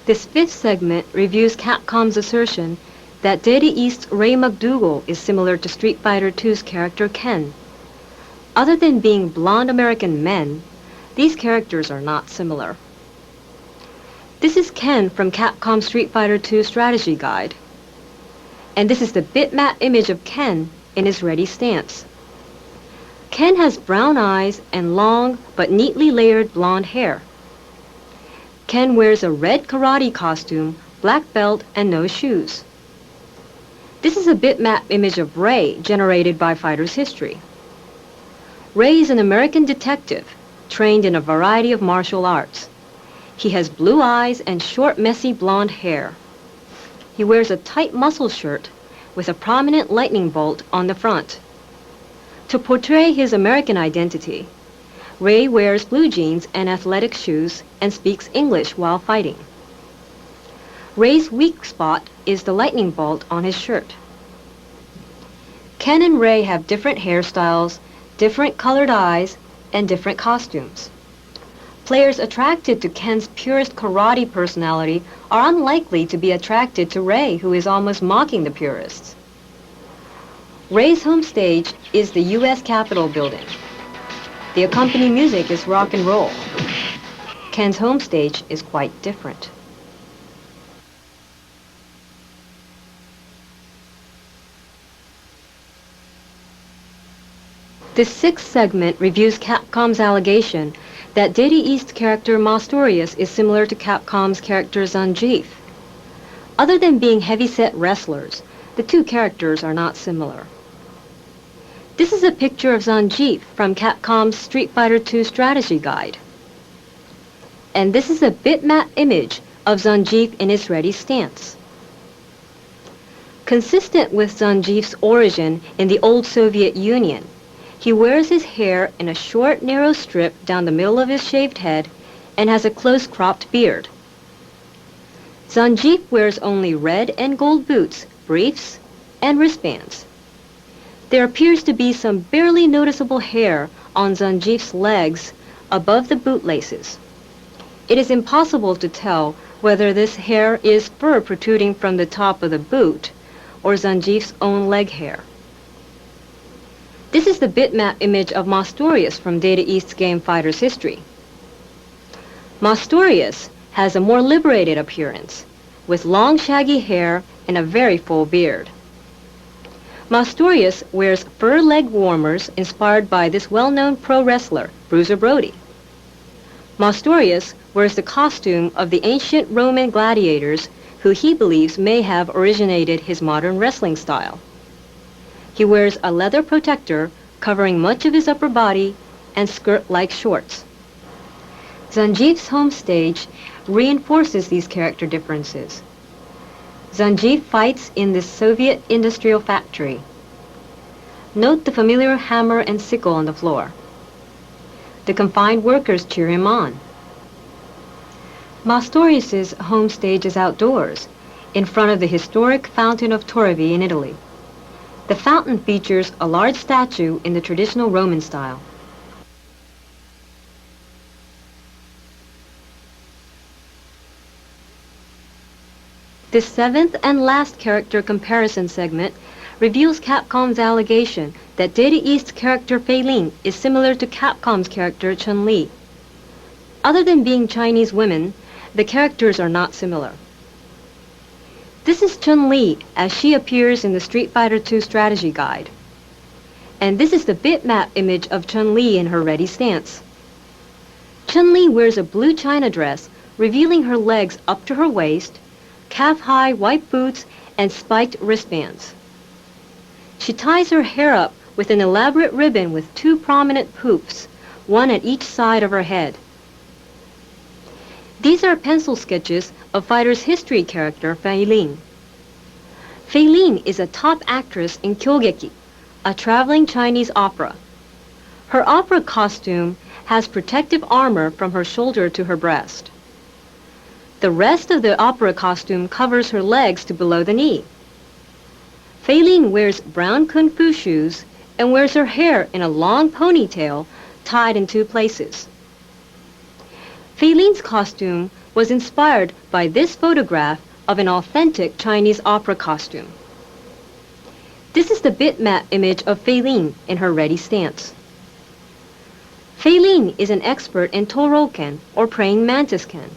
This fifth segment reviews Capcom's assertion that Data East's Ray McDougal is similar to Street Fighter II's character Ken. Other than being blonde American men, these characters are not similar. This is Ken from Capcom Street Fighter II Strategy Guide. And this is the bitmap image of Ken in his ready stance. Ken has brown eyes and long but neatly layered blonde hair. Ken wears a red karate costume, black belt, and no shoes. This is a bitmap image of Ray generated by Fighter's History. Ray is an American detective trained in a variety of martial arts. He has blue eyes and short, messy blonde hair. He wears a tight muscle shirt with a prominent lightning bolt on the front. To portray his American identity, Ray wears blue jeans and athletic shoes and speaks English while fighting. Ray's weak spot is the lightning bolt on his shirt. Ken and Ray have different hairstyles, different colored eyes, and different costumes. Players attracted to Ken's purist karate personality are unlikely to be attracted to Ray, who is almost mocking the purists. Ray's home stage is the U.S. Capitol building. The accompanying music is rock and roll. Ken's home stage is quite different. This sixth segment reviews Capcom's allegation that Data East character Mastorius is similar to Capcom's character Zangief. Other than being heavy-set wrestlers, the two characters are not similar. This is a picture of Zangief from Capcom's Street Fighter II Strategy Guide. And this is a bitmap image of Zangief in his ready stance. Consistent with Zangief's origin in the old Soviet Union, he wears his hair in a short, narrow strip down the middle of his shaved head and has a close-cropped beard. Zangief wears only red and gold boots, briefs, and wristbands. There appears to be some barely noticeable hair on Zangief's legs above the bootlaces. It is impossible to tell whether this hair is fur protruding from the top of the boot or Zangief's own leg hair. This is the bitmap image of Mastorius from Data East's game Fighter's History. Mastorius has a more liberated appearance, with long shaggy hair and a very full beard. Mastorius wears fur leg warmers inspired by this well-known pro wrestler, Bruiser Brody. Mastorius wears the costume of the ancient Roman gladiators who he believes may have originated his modern wrestling style. He wears a leather protector covering much of his upper body and skirt-like shorts. Zangief's home stage reinforces these character differences. Zangief fights in this Soviet industrial factory. Note the familiar hammer and sickle on the floor. The confined workers cheer him on. Mastorius's home stage is outdoors, in front of the historic Fountain of Trevi in Italy. The fountain features a large statue in the traditional Roman style. This seventh and last character comparison segment reveals Capcom's allegation that Data East's character Feilin is similar to Capcom's character Chun-Li. Other than being Chinese women, the characters are not similar. This is Chun-Li as she appears in the Street Fighter II Strategy Guide. And this is the bitmap image of Chun-Li in her ready stance. Chun-Li wears a blue china dress, revealing her legs up to her waist, calf-high white boots, and spiked wristbands. She ties her hair up with an elaborate ribbon with two prominent poofs, one at each side of her head. These are pencil sketches of Fighter's History character Feilin. Feilin is a top actress in Kyogeki, a traveling Chinese opera. Her opera costume has protective armor from her shoulder to her breast. The rest of the opera costume covers her legs to below the knee. Feilin wears brown kung fu shoes and wears her hair in a long ponytail tied in two places. Feilin's costume was inspired by this photograph of an authentic Chinese opera costume. This is the bitmap image of Feilin in her ready stance. Feilin is an expert in Toroken, or praying mantis ken.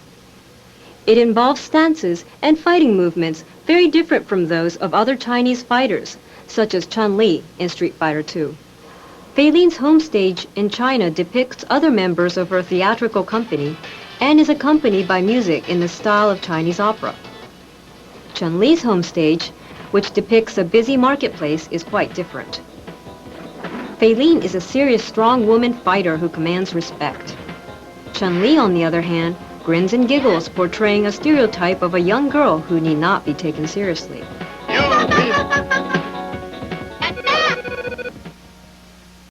It involves stances and fighting movements very different from those of other Chinese fighters, such as Chun-Li in Street Fighter II. Feilin's home stage in China depicts other members of her theatrical company and is accompanied by music in the style of Chinese opera. Chun-Li's home stage, which depicts a busy marketplace, is quite different. Feilin is a serious, strong woman fighter who commands respect. Chun-Li, on the other hand, grins and giggles, portraying a stereotype of a young girl who need not be taken seriously.